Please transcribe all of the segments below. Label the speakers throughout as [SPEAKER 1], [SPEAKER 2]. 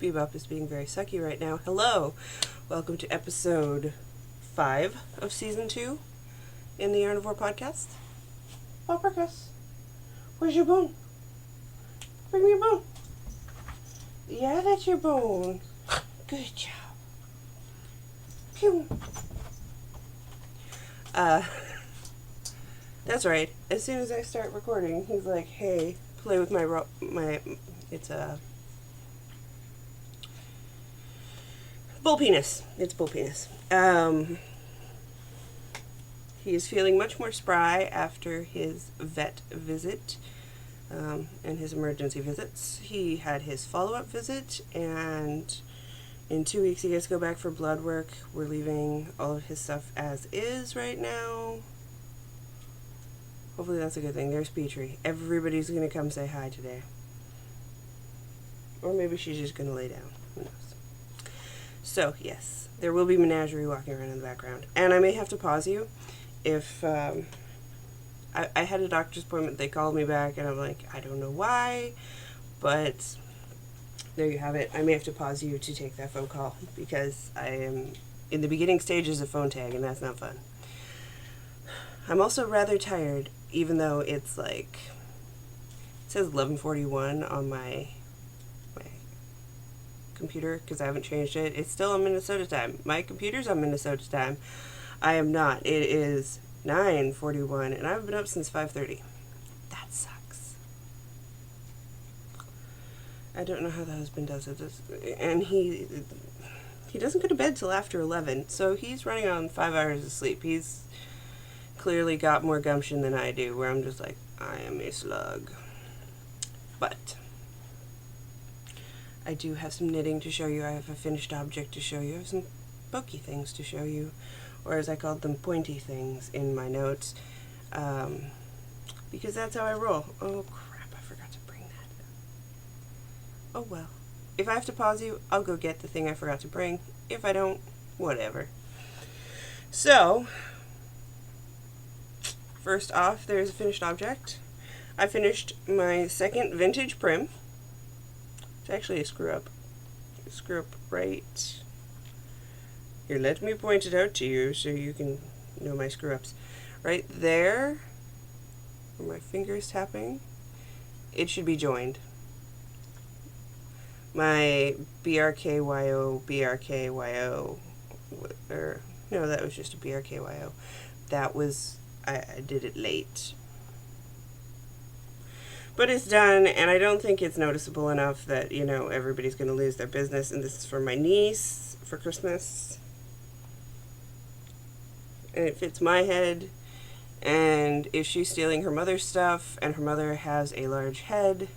[SPEAKER 1] Bebop is being very sucky right now. Hello! Welcome to episode 5 of season 2 in the Yarnivore podcast. Papricus, where's your bone? Bring me a bone. Yeah, that's your bone. Good job. Pew. That's right. As soon as I start recording, he's like, hey, play with it's a bull penis. It's bull penis. He is feeling much more spry after his vet visit and his emergency visits. He had his follow-up visit, and in 2 weeks he gets to go back for blood work. We're leaving all of his stuff as is right now. Hopefully that's a good thing. There's Petrie. Everybody's going to come say hi today. Or maybe she's just going to lay down. Who knows? So, yes, there will be menagerie walking around in the background. And I may have to pause you if I had a doctor's appointment. They called me back, and I'm like, I don't know why, but there you have it. I may have to pause you to take that phone call because I am in the beginning stages of phone tag, and that's not fun. I'm also rather tired, even though it's like, it says 11:41 on my computer because I haven't changed it. It's still on Minnesota time. My computer's on Minnesota time. I am not. It is 9:41, and I've been up since 5:30. That sucks. I don't know how the husband does it. And he doesn't go to bed till after 11, so he's running on 5 hours of sleep. He's clearly got more gumption than I do, where I'm just like, I am a slug. But I do have some knitting to show you. I have a finished object to show you. I have some pokey things to show you, or as I called them, pointy things in my notes, because that's how I roll. Oh crap, I forgot to bring that. Oh well. If I have to pause you, I'll go get the thing I forgot to bring. If I don't, whatever. So, first off, there's a finished object. I finished my second vintage prim. It's actually a screw up. Right here. Let me point it out to you so you can know my screw ups. Right there, where my finger's tapping, it should be joined. My BRKYO, or no, that was just a BRKYO. That was, I did it late. But it's done, and I don't think it's noticeable enough that, everybody's going to lose their business. And this is for my niece for Christmas. And it fits my head. And if she's stealing her mother's stuff, and her mother has a large head,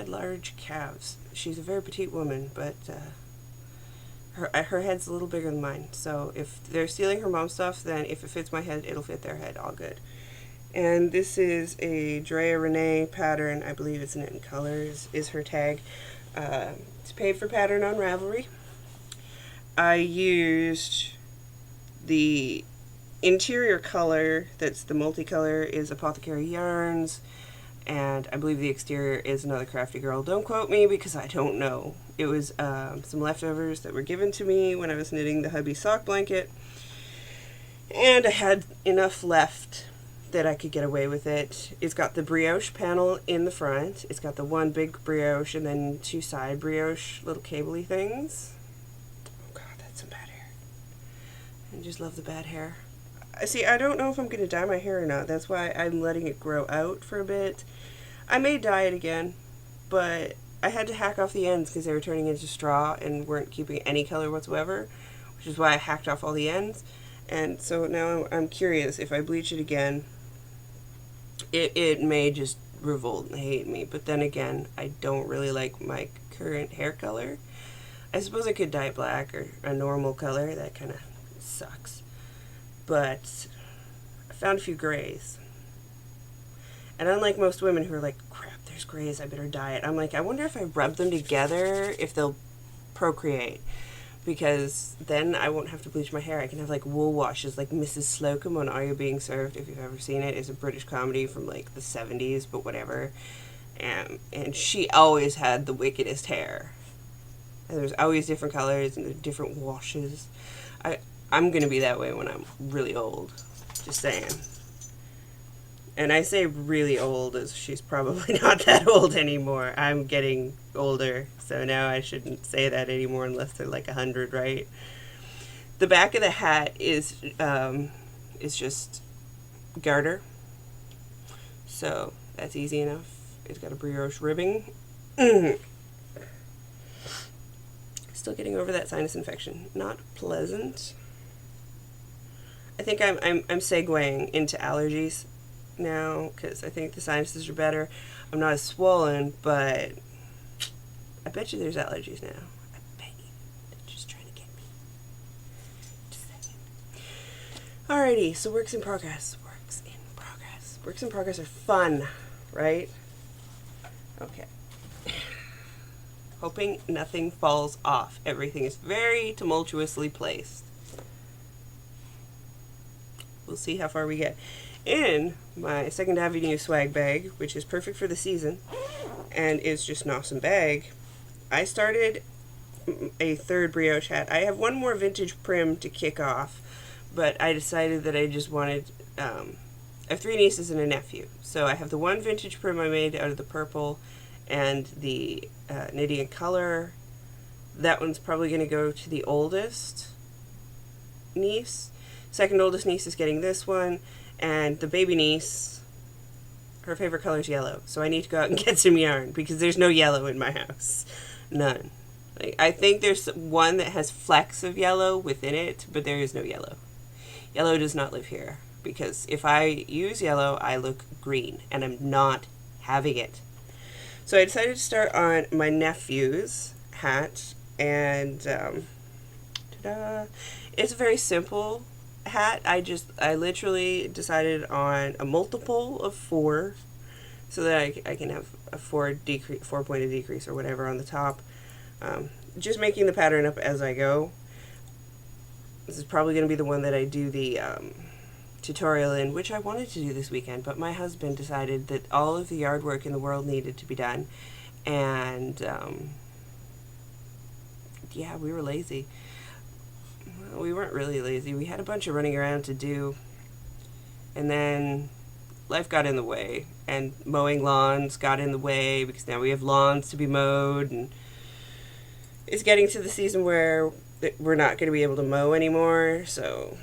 [SPEAKER 1] large calves. She's a very petite woman, but her head's a little bigger than mine. So if they're stealing her mom's stuff, then if it fits my head, it'll fit their head. All good. And this is a Drea Renee pattern. I believe it's Knit in Colors is her tag. It's paid for pattern on Ravelry. I used the interior color, that's the multicolor, is Apothecary Yarns, and I believe the exterior is Another Crafty Girl. Don't quote me because I don't know. It was some leftovers that were given to me when I was knitting the hubby sock blanket, and I had enough left that I could get away with it. It's got the brioche panel in the front. It's got the one big brioche and then 2 side brioche little cabley things. Oh god, that's some bad hair. I just love the bad hair. See, I don't know if I'm going to dye my hair or not. That's why I'm letting it grow out for a bit. I may dye it again, but I had to hack off the ends because they were turning into straw and weren't keeping any color whatsoever, which is why I hacked off all the ends. And so now I'm curious, if I bleach it again, it may just revolt and hate me. But then again, I don't really like my current hair color. I suppose I could dye black or a normal color. That kind of sucks. But I found a few grays. And unlike most women who are like, crap, there's grays, I better dye it. I'm like, I wonder if I rub them together, if they'll procreate. Because then I won't have to bleach my hair. I can have like wool washes like Mrs. Slocum on Are You Being Served, if you've ever seen it. It's a British comedy from like the 70s, but whatever. And she always had the wickedest hair. And there's always different colors and different washes. I'm going to be that way when I'm really old. Just saying. And I say really old as she's probably not that old anymore. I'm getting older, so now I shouldn't say that anymore unless they're like 100, right? The back of the hat is just garter. So that's easy enough. It's got a brioche ribbing. Still getting over that sinus infection. Not pleasant. I think I'm segueing into allergies now because I think the sinuses are better. I'm not as swollen, but I bet you there's allergies now. I bet you. They're just trying to get me. Just saying. Alrighty, so works in progress. Works in progress. Works in progress are fun, right? Okay. Hoping nothing falls off. Everything is very tumultuously placed. We'll see how far we get. In my 2nd Avenue swag bag, which is perfect for the season, and is just an awesome bag, I started a 3rd brioche hat. I have one more vintage prim to kick off, but I decided that I just wanted, I have 3 nieces and a nephew. So I have the one vintage prim I made out of the purple and the Nidian color. That one's probably going to go to the oldest niece. 2nd oldest niece is getting this one, and the baby niece, her favorite color is yellow. So I need to go out and get some yarn because there's no yellow in my house. None. Like, I think there's one that has flecks of yellow within it, but there is no yellow. Yellow does not live here because if I use yellow, I look green, and I'm not having it. So I decided to start on my nephew's hat, and ta-da! It's a very simple hat. I literally decided on a multiple of 4 so that I can have a 4-pointed decrease or whatever on the top. Just making the pattern up as I go. This is probably going to be the one that I do the tutorial in, which I wanted to do this weekend, but my husband decided that all of the yard work in the world needed to be done, and yeah, we were lazy. Well, we weren't really lazy. We had a bunch of running around to do, and then life got in the way, and mowing lawns got in the way because now we have lawns to be mowed, and it's getting to the season where we're not going to be able to mow anymore, so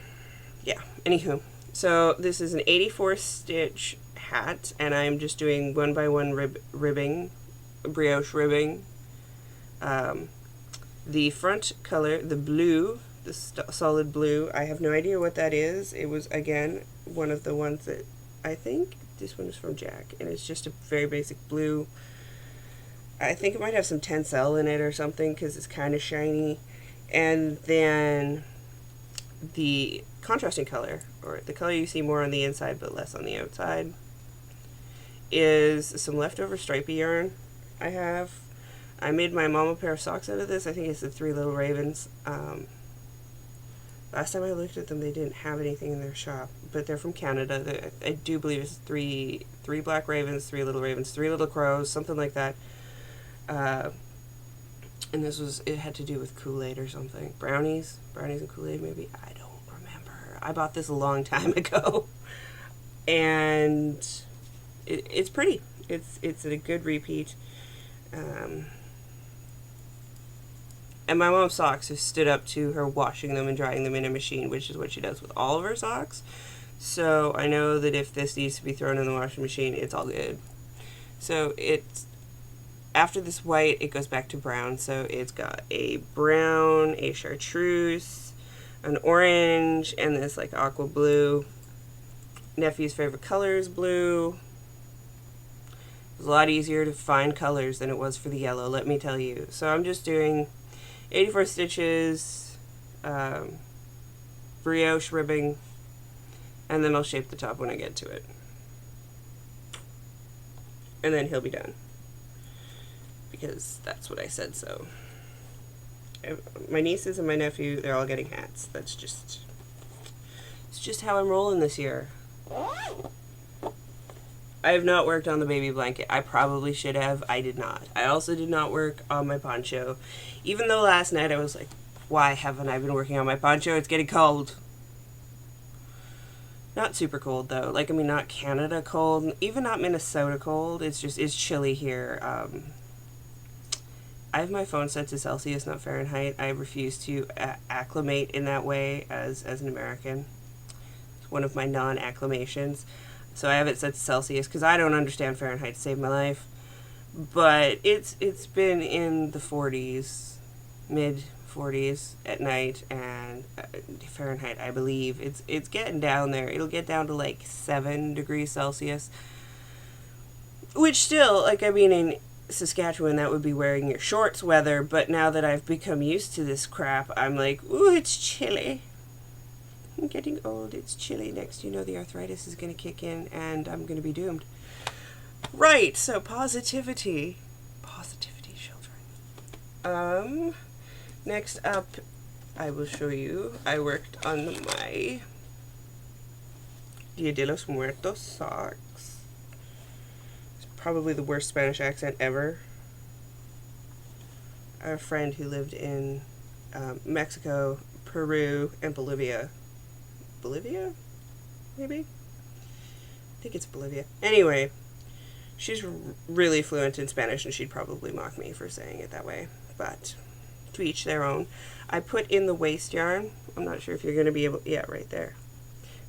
[SPEAKER 1] yeah, anywho. So this is an 84 stitch hat, and I'm just doing 1x1 ribbing, brioche ribbing. The front color, the blue, the solid blue, I have no idea what that is. It was, again, one of the ones that I think this one is from Jack, and it's just a very basic blue. I think it might have some tencel in it or something because it's kind of shiny. And then the contrasting color, or the color you see more on the inside but less on the outside, is some leftover stripey yarn I have. I made my mom a pair of socks out of this. I think it's the 3 Little Ravens. Last time I looked at them, they didn't have anything in their shop, but they're from Canada. I do believe it's three black ravens, 3 little ravens, 3 little crows, something like that. And it had to do with Kool-Aid or something. Brownies and Kool-Aid maybe. I don't remember. I bought this a long time ago, and it's pretty. It's a good repeat. And my mom's socks have stood up to her washing them and drying them in a machine, which is what she does with all of her socks. So I know that if this needs to be thrown in the washing machine, it's all good. So after this white, it goes back to brown. So it's got a brown, a chartreuse, an orange, and this like aqua blue. Nephew's favorite color is blue. It was a lot easier to find colors than it was for the yellow, let me tell you. So I'm just doing 84 stitches, brioche ribbing, and then I'll shape the top when I get to it. And then he'll be done. Because that's what I said so. My nieces and my nephew, they're all getting hats. It's just how I'm rolling this year. I have not worked on the baby blanket. I probably should have. I did not. I also did not work on my poncho. Even though last night I was like, why haven't I been working on my poncho? It's getting cold. Not super cold though. Like, I mean, not Canada cold, even not Minnesota cold. It's chilly here. I have my phone set to Celsius, not Fahrenheit. I refuse to acclimate in that way as an American. It's one of my non-acclimations. So I have it set to Celsius because I don't understand Fahrenheit to save my life. But it's been in the 40s, mid 40s at night, and Fahrenheit, I believe it's getting down there. It'll get down to like 7 degrees Celsius, which still, like, I mean, in Saskatchewan that would be wearing your shorts weather, but now that I've become used to this crap, I'm like, ooh, it's chilly. I'm getting old, it's chilly. Next, you know, the arthritis is going to kick in and I'm going to be doomed. Right, so positivity, children. Next up, I will show you, I worked on my Dia de los Muertos socks. It's probably the worst Spanish accent ever. I have a friend who lived in Mexico, Peru, and Bolivia. Bolivia? Maybe? I think it's Bolivia. Anyway, she's really fluent in Spanish, and she'd probably mock me for saying it that way. But to each their own. I put in the waist yarn. I'm not sure if you're going to be able... Yeah, right there.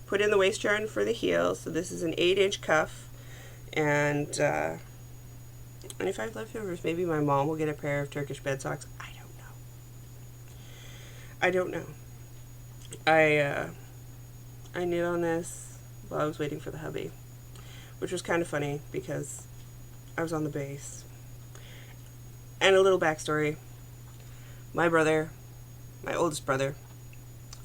[SPEAKER 1] Put in the waist yarn for the heel. So this is an 8-inch cuff. And if I have leftovers, maybe my mom will get a pair of Turkish bed socks. I don't know. I knit on this while I was waiting for the hubby, which was kind of funny because I was on the base. And a little backstory. My brother, my oldest brother,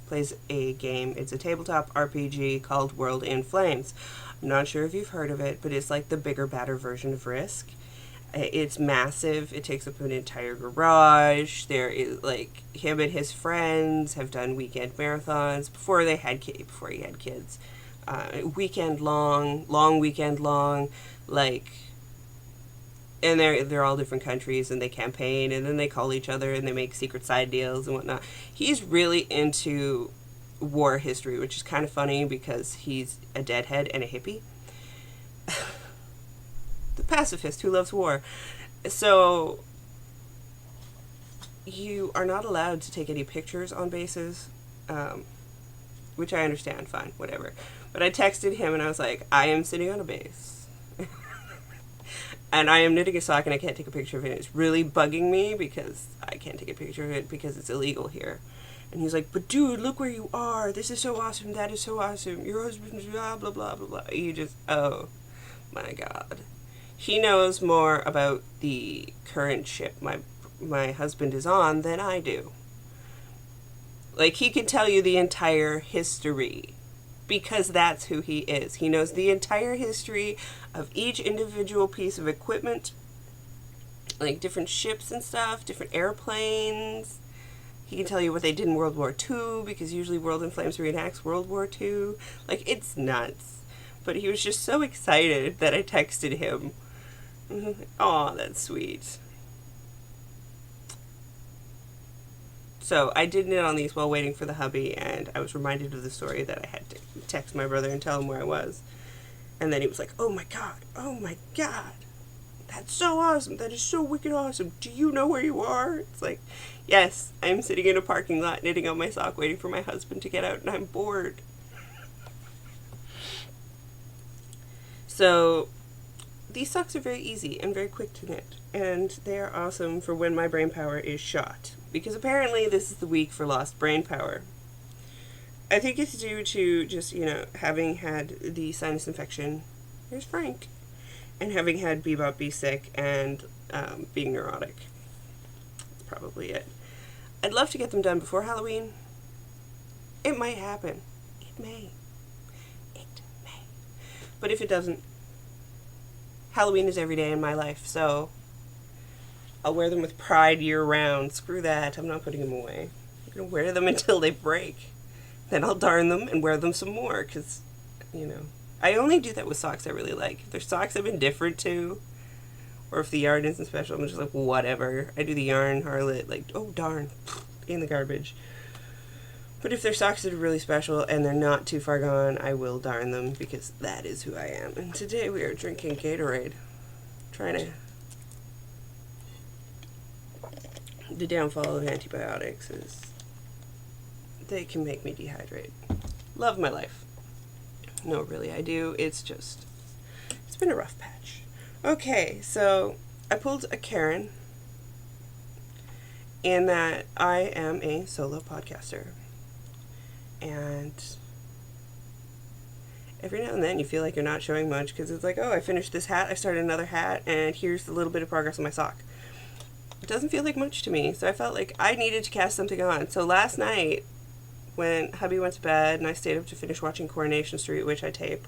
[SPEAKER 1] plays a game. It's a tabletop RPG called World in Flames. I'm not sure if you've heard of it, but it's like the bigger, badder version of Risk. It's massive. It takes up an entire garage. There is, like, him and his friends have done weekend marathons before he had kids. Weekend long weekend long, like, and they're all different countries, and they campaign, and then they call each other, and they make secret side deals and whatnot. He's really into war history, which is kind of funny because he's a deadhead and a hippie. The pacifist who loves war. So you are not allowed to take any pictures on bases, which I understand, fine, whatever. But I texted him and I was like, I am sitting on a base. And I am knitting a sock and I can't take a picture of it. It's really bugging me because I can't take a picture of it because it's illegal here. And he's like, but dude, look where you are. This is so awesome. That is so awesome. Your husband's blah, blah, blah, blah, blah. You just, oh my God. He knows more about the current ship my husband is on than I do. Like, he can tell you the entire history because that's who he is. He knows the entire history of each individual piece of equipment, like different ships and stuff, different airplanes. He can tell you what they did in World War II because usually World in Flames reenacts World War II. Like, it's nuts. But he was just so excited that I texted him. Aw, that's sweet. So I did knit on these while waiting for the hubby, and I was reminded of the story that I had to text my brother and tell him where I was. And then he was like, oh my God, that's so awesome, that is so wicked awesome, do you know where you are? It's like, yes, I'm sitting in a parking lot knitting on my sock waiting for my husband to get out, and I'm bored. So these socks are very easy and very quick to knit, and they are awesome for when my brain power is shot, because apparently this is the week for lost brain power. I think it's due to just, having had the sinus infection, here's Frank, and having had Bebop be sick and being neurotic. That's probably it. I'd love to get them done before Halloween. It might happen. It may. But if it doesn't, Halloween is every day in my life, so I'll wear them with pride year-round. Screw that. I'm not putting them away. I'm going to wear them until they break. Then I'll darn them and wear them some more, because, I only do that with socks I really like. If there's socks I've been different to, or if the yarn isn't special, I'm just like, whatever. I do the yarn harlot, like, oh darn, in the garbage. But if their socks are really special and they're not too far gone, I will darn them because that is who I am. And today we are drinking Gatorade. Trying to... The downfall of antibiotics is they can make me dehydrate. Love my life. No, really, I do. It's been a rough patch. Okay, so I pulled a Karen in that I am a solo podcaster. And every now and then you feel like you're not showing much because it's like, oh, I finished this hat, I started another hat, and here's the little bit of progress on my sock. It doesn't feel like much to me, so I felt like I needed to cast something on. So last night, when hubby went to bed and I stayed up to finish watching Coronation Street, which I tape.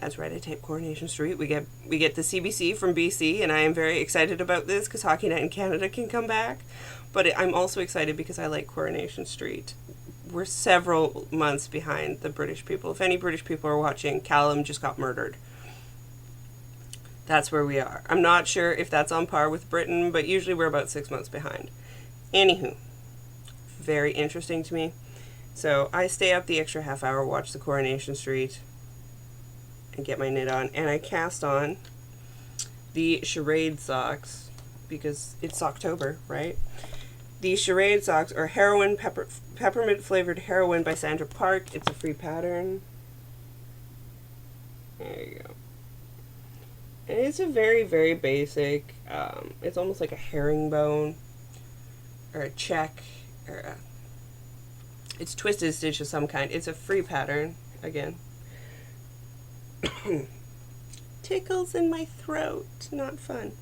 [SPEAKER 1] That's right, I tape Coronation Street. We get the CBC from BC, and I am very excited about this because Hockey Night in Canada can come back. But I'm also excited because I like Coronation Street. We're several months behind the British people. If any British people are watching, Callum just got murdered. That's where we are. I'm not sure if that's on par with Britain, but usually we're about 6 months behind. Anywho, very interesting to me. So I stay up the extra half hour, watch the Coronation Street, and get my knit on. And I cast on the Charade socks, because it's October, right? The Charade socks are Heroin Peppermint Flavored Heroin by Sandra Park. It's a free pattern. There you go. And it's a very, very basic, it's almost like a herringbone, or a check, or it's twisted stitch of some kind. It's a free pattern, again. Tickles in my throat, not fun.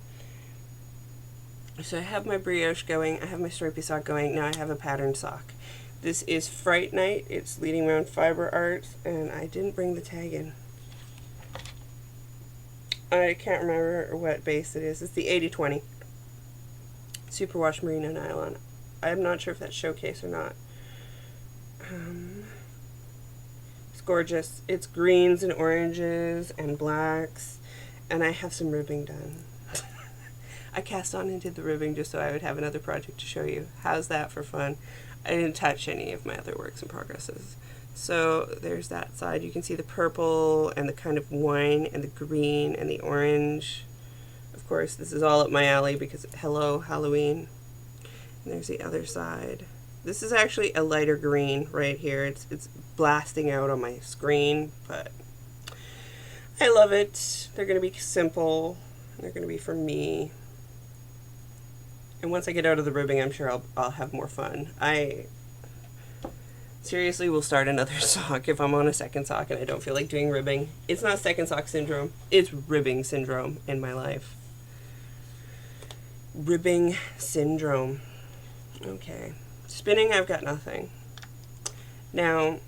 [SPEAKER 1] So I have my brioche going, I have my stripy sock going, now I have a patterned sock. This is Fright Night, it's Leading Around Fiber Art, and I didn't bring the tag in. I can't remember what base it is. It's the 80/20 Superwash Merino Nylon. I'm not sure if that's Showcase or not. It's gorgeous. It's greens and oranges and blacks, and I have some ribbing done. I cast on and did the ribbing just so I would have another project to show you. How's that for fun? I didn't touch any of my other works in progresses. So there's that side. You can see the purple and the kind of wine and the green and the orange. Of course, this is all up my alley because hello, Halloween. And there's the other side. This is actually a lighter green right here. It's blasting out on my screen, but I love it. They're going to be simple. They're going to be for me. And once I get out of the ribbing, I'm sure I'll have more fun. I seriously will start another sock if I'm on a second sock and I don't feel like doing ribbing. It's not second sock syndrome. It's ribbing syndrome in my life. Ribbing syndrome. Okay. Spinning, I've got nothing. Now,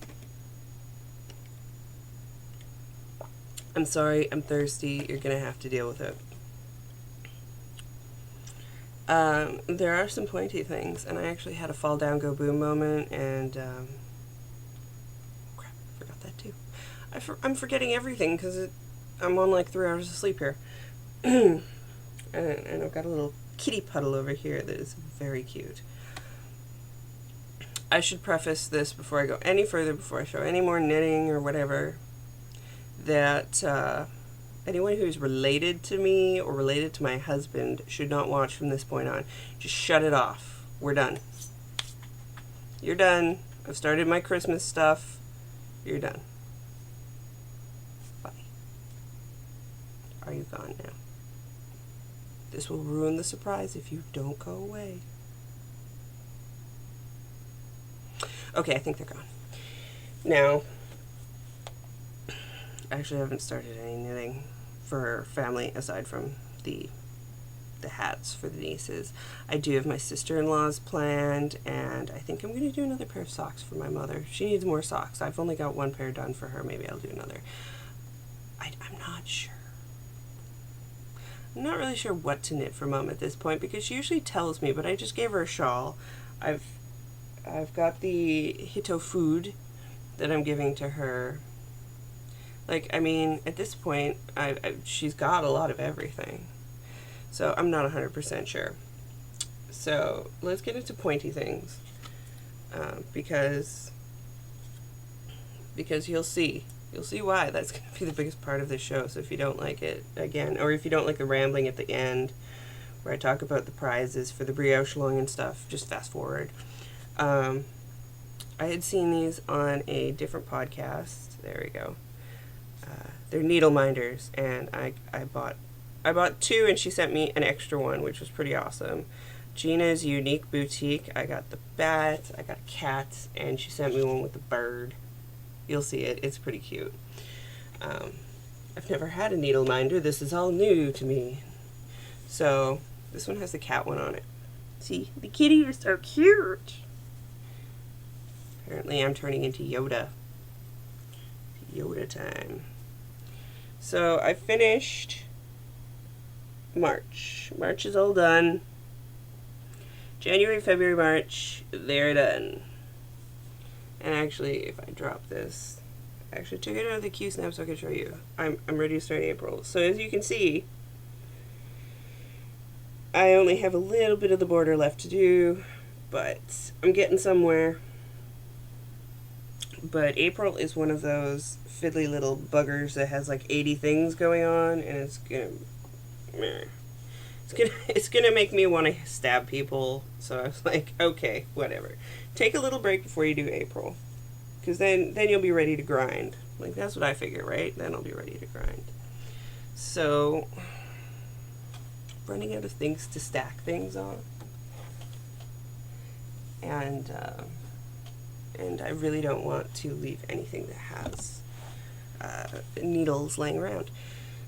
[SPEAKER 1] I'm sorry, I'm thirsty. You're going to have to deal with it. There are some pointy things, and I actually had a fall down, go boom moment, and, crap, I forgot that too. I'm forgetting everything, because I'm on like 3 hours of sleep here. and I've got a little kitty puddle over here that is very cute. I should preface this before I go any further, before I show any more knitting or whatever, that, anyone who's related to me or related to my husband should not watch from this point on. Just shut it off. We're done. You're done. I've started my Christmas stuff. You're done. Bye. Are you gone now? This will ruin the surprise if you don't go away. Okay, I think they're gone. Now, I actually haven't started any knitting for family aside from the hats for the nieces. I do have my sister-in-law's planned, and I think I'm going to do another pair of socks for my mother. She needs more socks. I've only got one pair done for her. Maybe I'll do another. I'm not sure. I'm not really sure what to knit for Mom at this point because she usually tells me, but I just gave her a shawl. I've got the Hito food that I'm giving to her. Like, I mean, at this point, she's got a lot of everything. So I'm not 100% sure. So let's get into pointy things. Because you'll see why that's going to be the biggest part of the show. So if you don't like it, again, or if you don't like the rambling at the end where I talk about the prizes for the brioche loin and stuff, just fast forward. I had seen these on a different podcast. There we go. They're needle minders, and I bought two, and she sent me an extra one, which was pretty awesome. Gina's Unique Boutique. I got the bat, I got cats, and she sent me one with the bird. You'll see it. It's pretty cute. I've never had a needle minder. This is all new to me. So this one has the cat one on it. See, the kitty is so cute. Apparently I'm turning into Yoda. Yoda time. So I finished March. March is all done. January, February, March, they're done. And actually, if I drop this, I actually took it out of the Q-snap so I can show you. I'm ready to start April. So as you can see, I only have a little bit of the border left to do, but I'm getting somewhere. But April is one of those fiddly little buggers that has like 80 things going on, and it's gonna make me want to stab people. So I was like, okay, whatever. Take a little break before you do April, because then you'll be ready to grind. Like, that's what I figure, right? Then I'll be ready to grind. So, running out of things to stack things on, and I really don't want to leave anything that has needles laying around.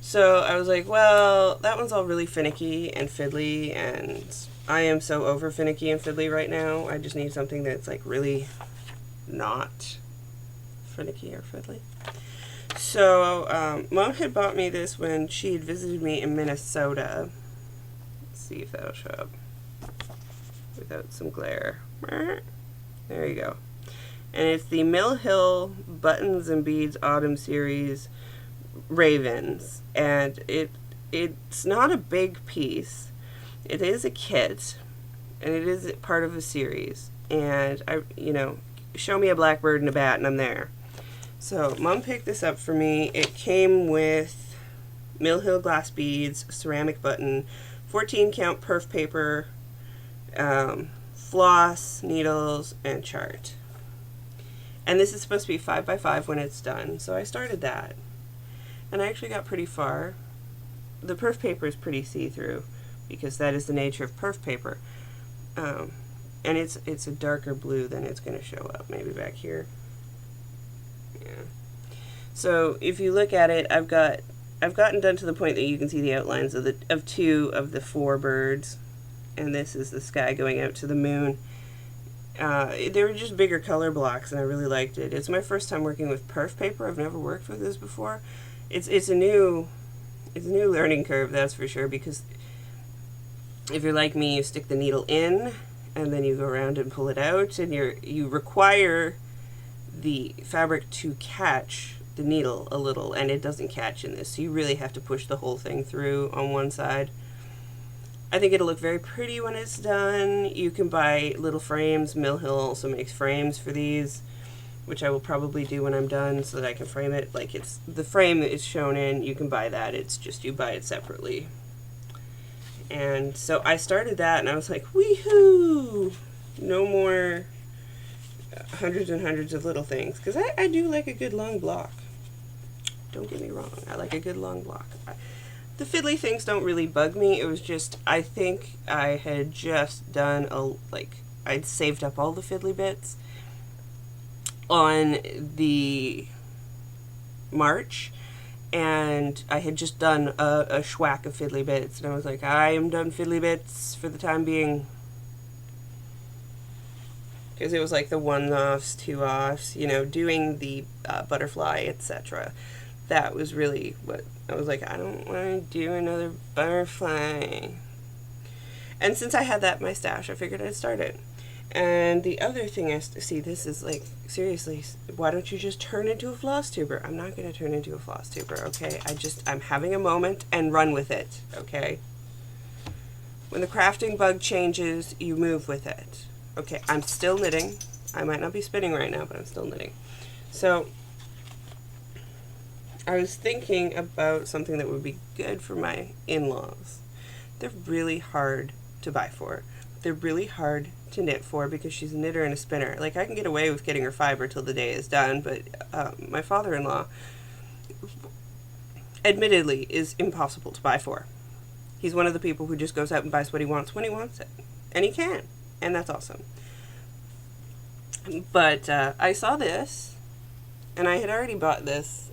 [SPEAKER 1] So I was like, well, that one's all really finicky and fiddly, and I am so over finicky and fiddly right now. I just need something that's like really not finicky or fiddly. So Mom had bought me this when she had visited me in Minnesota. Let's see if that'll show up without some glare. There you go. And it's the Mill Hill Buttons and Beads Autumn Series Ravens, and it's not a big piece. It is a kit, and it is part of a series. And show me a blackbird and a bat, and I'm there. So Mom picked this up for me. It came with Mill Hill glass beads, ceramic button, 14 count perf paper, floss, needles, and chart. And this is supposed to be 5x5 when it's done, so I started that. And I actually got pretty far. The perf paper is pretty see-through, because that is the nature of perf paper. And it's a darker blue than it's going to show up, maybe back here. Yeah. So if you look at it, I've gotten done to the point that you can see the outlines of two of the four birds, and this is the sky going out to the moon. They were just bigger color blocks, and I really liked it. It's my first time working with perf paper. I've never worked with this before. It's a new learning curve, that's for sure, because if you're like me, you stick the needle in and then you go around and pull it out, and you require the fabric to catch the needle a little, and it doesn't catch in this, so you really have to push the whole thing through on one side. I think it'll look very pretty when it's done. You can buy little frames. Mill Hill also makes frames for these, which I will probably do when I'm done so that I can frame it. Like, it's the frame that is shown in, you can buy that. It's just you buy it separately. And so I started that, and I was like, wee-hoo! No more hundreds and hundreds of little things. Because I do like a good long block. Don't get me wrong. I like a good long block. The fiddly things don't really bug me. It was just, I think I had just done I'd saved up all the fiddly bits on the March, and I had just done a schwack of fiddly bits, and I was like, I am done fiddly bits for the time being. Because it was like the 1-offs, 2-offs, doing the butterfly, etc. That was really what I was like, I don't want to do another butterfly. And since I had that in my stash, I figured I'd start it. And the other thing is, see, this is like, seriously, why don't you just turn into a floss tuber? I'm not going to turn into a floss tuber, okay? I'm having a moment and run with it, okay? When the crafting bug changes, you move with it. Okay, I'm still knitting. I might not be spinning right now, but I'm still knitting. So, I was thinking about something that would be good for my in-laws. They're really hard to buy for. They're really hard to knit for because she's a knitter and a spinner. Like, I can get away with getting her fiber till the day is done, but my father-in-law, admittedly, is impossible to buy for. He's one of the people who just goes out and buys what he wants when he wants it. And he can. And that's awesome. But I saw this, and I had already bought this.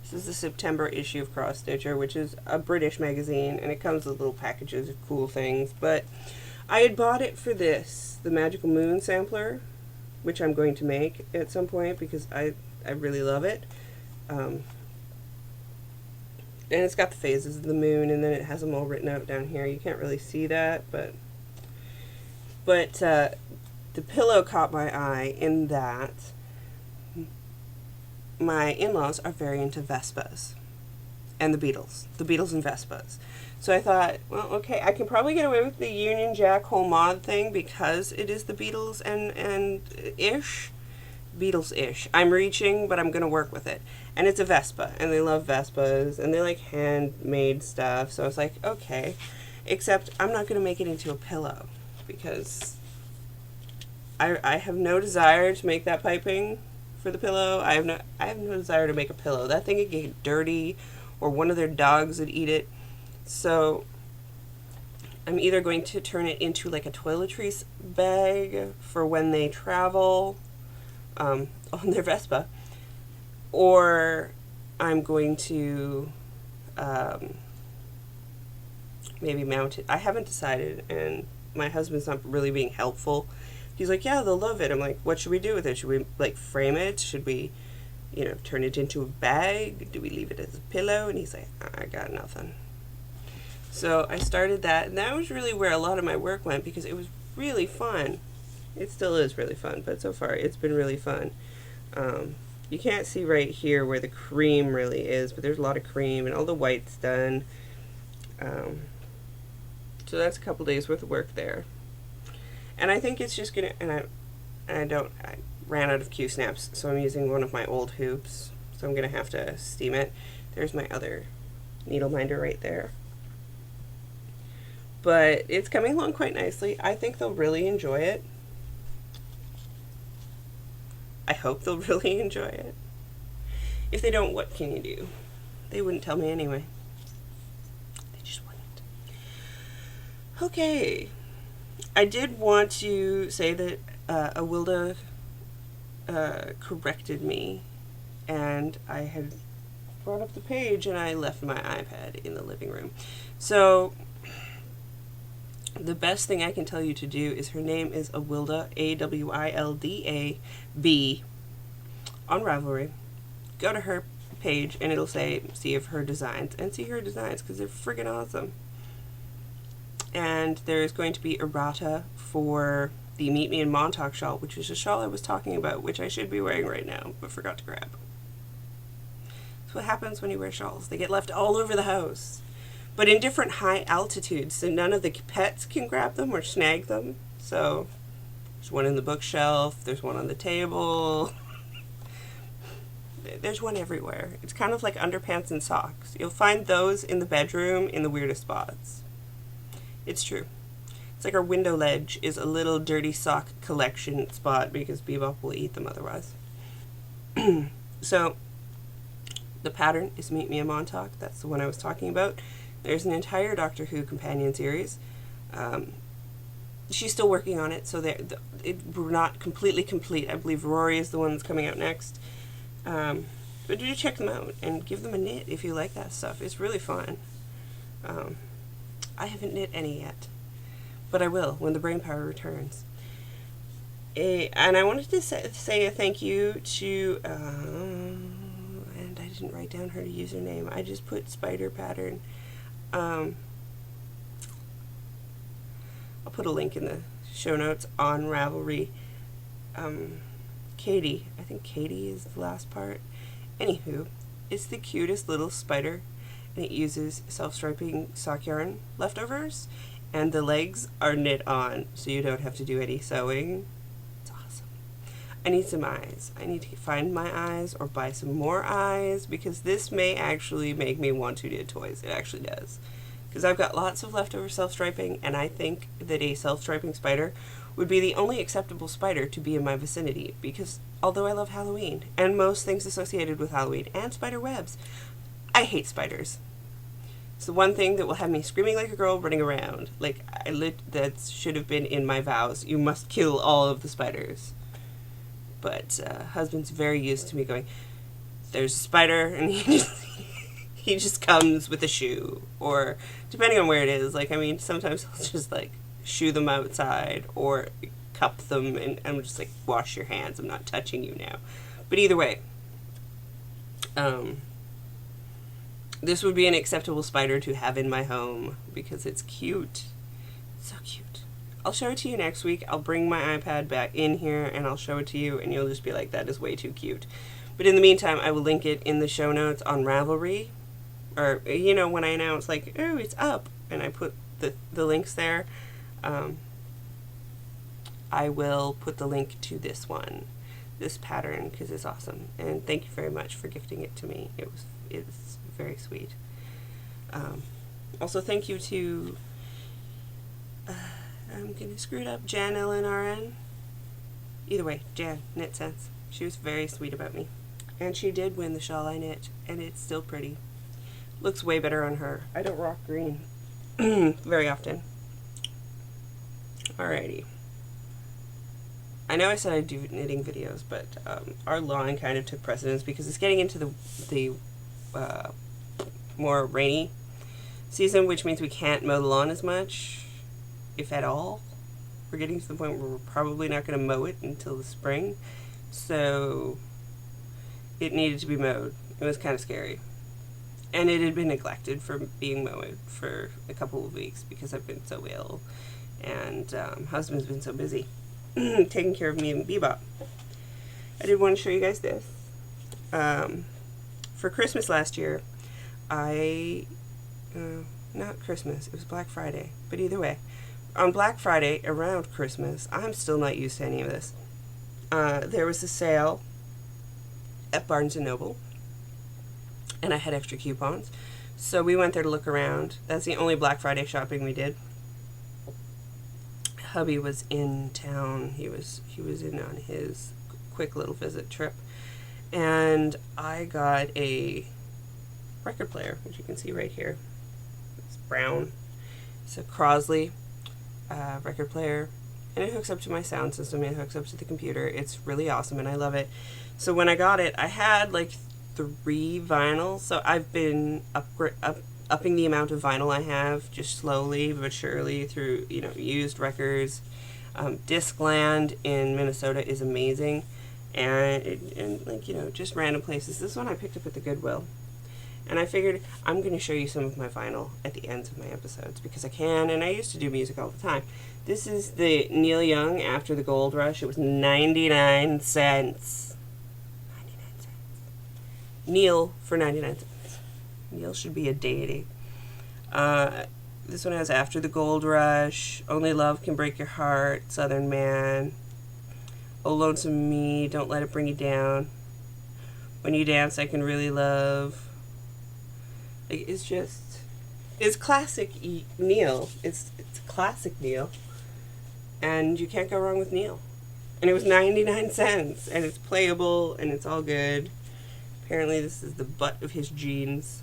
[SPEAKER 1] This is the September issue of Cross Stitcher, which is a British magazine, and it comes with little packages of cool things. But I had bought it for this, the Magical Moon sampler, which I'm going to make at some point because I really love it. And it's got the phases of the moon, and then it has them all written out down here. You can't really see that, but the pillow caught my eye in that my in-laws are very into Vespas and the Beatles and Vespas. So I thought, well, okay, I can probably get away with the Union Jack whole mod thing because it is the Beatles and Beatles-ish. I'm reaching, but I'm going to work with it. And it's a Vespa, and they love Vespas, and they like handmade stuff. So I was like, okay, except I'm not going to make it into a pillow because I have no desire to make that piping for the pillow. I have no desire to make a pillow. That thing would get dirty, or one of their dogs would eat it. So I'm either going to turn it into like a toiletries bag for when they travel on their Vespa, or I'm going to maybe mount it. I haven't decided, and my husband's not really being helpful. He's like, yeah, they'll love it. I'm like, what should we do with it? Should we like frame it? Should we, turn it into a bag? Do we leave it as a pillow? And he's like, I got nothing. So I started that, and that was really where a lot of my work went because it was really fun. It still is really fun, but so far it's been really fun. You can't see right here where the cream really is, but there's a lot of cream and all the white's done. So that's a couple days worth of work there. And I think it's just gonna, I ran out of Q-snaps, so I'm using one of my old hoops, so I'm gonna have to steam it. There's my other needle minder right there. But it's coming along quite nicely. I think they'll really enjoy it. I hope they'll really enjoy it. If they don't, what can you do? They wouldn't tell me anyway. They just wouldn't. Okay. I did want to say that Awilda corrected me, and I had brought up the page and I left my iPad in the living room. So the best thing I can tell you to do is her name is Awilda, A-W-I-L-D-A-B, on Ravelry. Go to her page and it'll say, see if her designs, and see her designs because they're friggin' awesome. And there's going to be errata for the Meet Me in Montauk shawl, which is a shawl I was talking about, which I should be wearing right now, but forgot to grab. That's what happens when you wear shawls. They get left all over the house, but in different high altitudes, so none of the pets can grab them or snag them. So there's one in the bookshelf, there's one on the table, there's one everywhere. It's kind of like underpants and socks. You'll find those in the bedroom in the weirdest spots. It's true. It's like our window ledge is a little dirty sock collection spot because Bebop will eat them otherwise. So the pattern is Meet Me in Montauk. That's the one I was talking about. There's an entire Doctor Who companion series. She's still working on it, so we're not completely complete. I believe Rory is the one that's coming out next. But do check them out and give them a knit if you like that stuff. It's really fun. I haven't knit any yet, but I will when the brain power returns. And I wanted to say a thank you to, and I didn't write down her username. I just put Spider Pattern. I'll put a link in the show notes on Ravelry. Katie, I think Katie is the last part. Anywho, it's the cutest little spider, and it uses self-striping sock yarn leftovers, and the legs are knit on, so you don't have to do any sewing. It's awesome. I need some eyes. I need to find my eyes or buy some more eyes, because this may actually make me want to knit toys. It actually does. Because I've got lots of leftover self-striping, and I think that a self-striping spider would be the only acceptable spider to be in my vicinity, because although I love Halloween and most things associated with Halloween and spider webs, I hate spiders. It's the one thing that will have me screaming like a girl running around. Like, that should have been in my vows. You must kill all of the spiders. But husband's very used to me going, there's a spider, and he just comes with a shoe, or depending on where it is. Like, I mean, sometimes he'll just like shoo them outside or cup them, and I'm just like, wash your hands, I'm not touching you now. But either way, this would be an acceptable spider to have in my home because it's cute. So cute. I'll show it to you next week. I'll bring my iPad back in here and I'll show it to you, and you'll just be like, that is way too cute. But in the meantime, I will link it in the show notes on Ravelry, or, you know, when I announce like, oh, it's up, and I put the links there, I will put the link to this one, this pattern, because it's awesome. And thank you very much for gifting it to me. It's very sweet. Also, thank you to, I'm gonna screw it up, Jan LNRN. Either way, Jan, Knit Sense. She was very sweet about me. And she did win the shawl I knit, and it's still pretty. Looks way better on her. I don't rock green very often. Alrighty. I know I said I'd do knitting videos, but our lawn kind of took precedence because it's getting into the more rainy season, which means we can't mow the lawn as much, if at all. We're getting to the point where we're probably not going to mow it until the spring, so it needed to be mowed. It was kind of scary. And it had been neglected from being mowed for a couple of weeks because I've been so ill, and husband's been so busy taking care of me and Bebop. I did want to show you guys this. For Christmas last year, not Christmas, it was Black Friday, but either way, on Black Friday, around Christmas, I'm still not used to any of this, there was a sale at Barnes & Noble, and I had extra coupons, so we went there to look around. That's the only Black Friday shopping we did. Hubby was in town. He was in on his quick little visit trip, and I got a record player, which you can see right here. It's brown. It's a Crosley record player, and it hooks up to my sound system. It hooks up to the computer. It's really awesome, and I love it. So when I got it, I had like 3 vinyls, so I've been upping the amount of vinyl I have, just slowly but surely, through, you know, used records. Discland in Minnesota is amazing, and like, you know, just random places. This one I picked up at the Goodwill, and I figured I'm going to show you some of my vinyl at the ends of my episodes because I can, and I used to do music all the time. This is the Neil Young After the Gold Rush. It was 99 cents. Neil for 99 cents. Neil should be a deity. This one has After the Gold Rush, Only Love Can Break Your Heart, Southern Man, Oh Lonesome Me, Don't Let It Bring You Down, When You Dance I Can Really Love. Like, it's classic Neil. It's classic Neil, and you can't go wrong with Neil. And it was 99 cents, and it's playable, and it's all good. Apparently this is the butt of his jeans.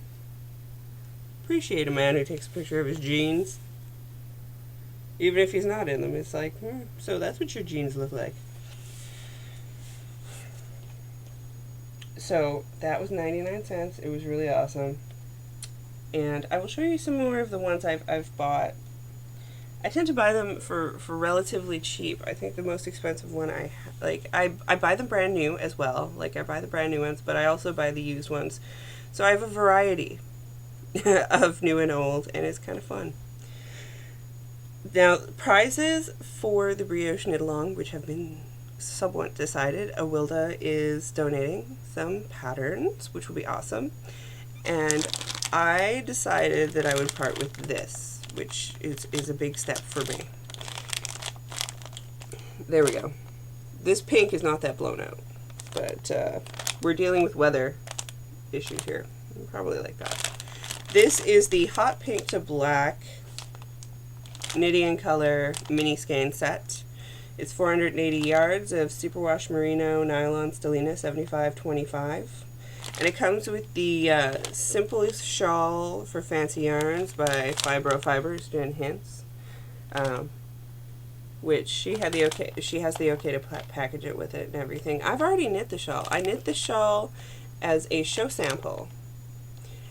[SPEAKER 1] Appreciate a man who takes a picture of his jeans. Even if he's not in them, it's like, so that's what your jeans look like. So that was 99 cents. It was really awesome. And I will show you some more of the ones I've bought. I tend to buy them for relatively cheap. I think the most expensive one I buy them brand new as well. Like, I buy the brand new ones, but I also buy the used ones. So I have a variety of new and old, and it's kind of fun. Now, prizes for the brioche knit along, which have been somewhat decided. Awilda is donating some patterns, which will be awesome. And I decided that I would part with this, which is a big step for me. There we go. This pink is not that blown out, but we're dealing with weather issues here. Probably like that. This is the hot pink to black knitting in color mini skein set. It's 480 yards of superwash merino nylon stellina 7525, and it comes with the simplest shawl for fancy yarns by Fibro Fibers, Jen Hints, which she had the okay. She has the okay to package it with it and everything. I've already knit the shawl. I knit the shawl as a show sample,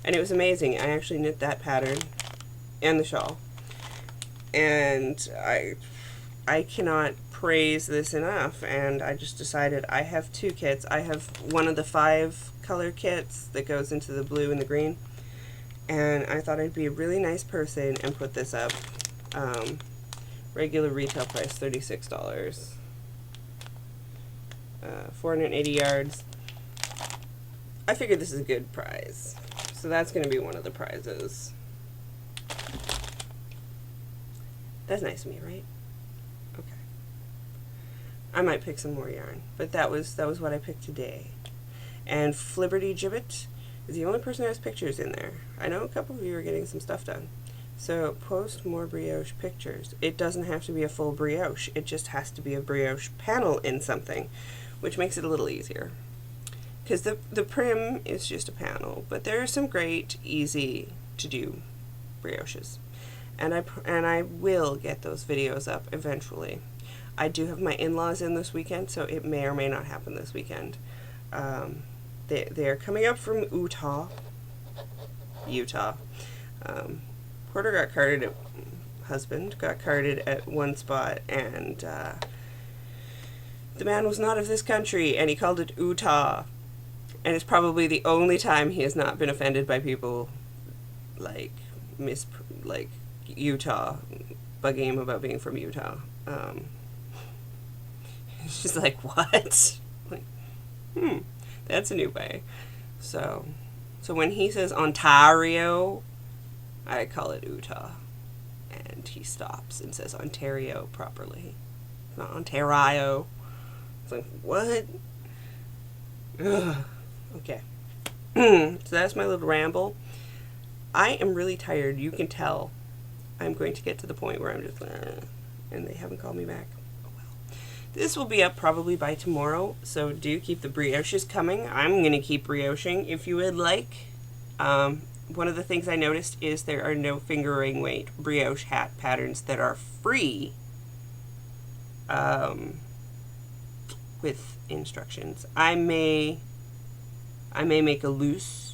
[SPEAKER 1] and it was amazing. I actually knit that pattern and the shawl. And I cannot praise this enough, and I just decided I have 2 kits. I have one of the 5 color kits that goes into the blue and the green, and I thought I'd be a really nice person and put this up. Regular retail price $36, 480 yards. I figured this is a good prize, so that's going to be one of the prizes. That's nice of me, right? Okay. I might pick some more yarn, but that was what I picked today. And Flibberty Gibbet is the only person who has pictures in there. I know a couple of you are getting some stuff done. So post more brioche pictures. It doesn't have to be a full brioche. It just has to be a brioche panel in something, which makes it a little easier. Because the prim is just a panel, but there are some great, easy to do brioches. And I will get those videos up eventually. I do have my in-laws in this weekend, so it may or may not happen this weekend. They're coming up from Utah. Porter got carded at one spot, and the man was not of this country, and he called it Utah. And it's probably the only time he has not been offended by people like Utah, bugging him about being from Utah. She's like, what? Like, that's a new way. So when he says Ontario, I call it Utah. And he stops and says Ontario properly. Not Ontario. It's like, what? Ugh. Okay. So that's my little ramble. I am really tired. You can tell. I'm going to get to the point where I'm just, and they haven't called me back. Oh well. This will be up probably by tomorrow, so do keep the brioches coming. I'm going to keep brioching if you would like. One of the things I noticed is there are no fingering weight brioche hat patterns that are free with instructions. I may make a loose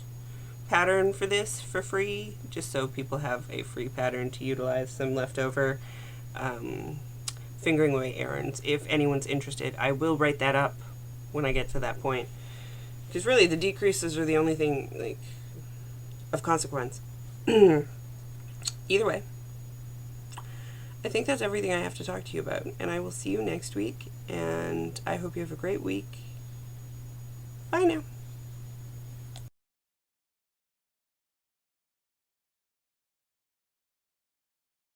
[SPEAKER 1] pattern for this for free, just so people have a free pattern to utilize some leftover fingering away errands. If anyone's interested, I will write that up when I get to that point, because really the decreases are the only thing like of consequence. Either way, I think that's everything I have to talk to you about, and I will see you next week, and I hope you have a great week. Bye now.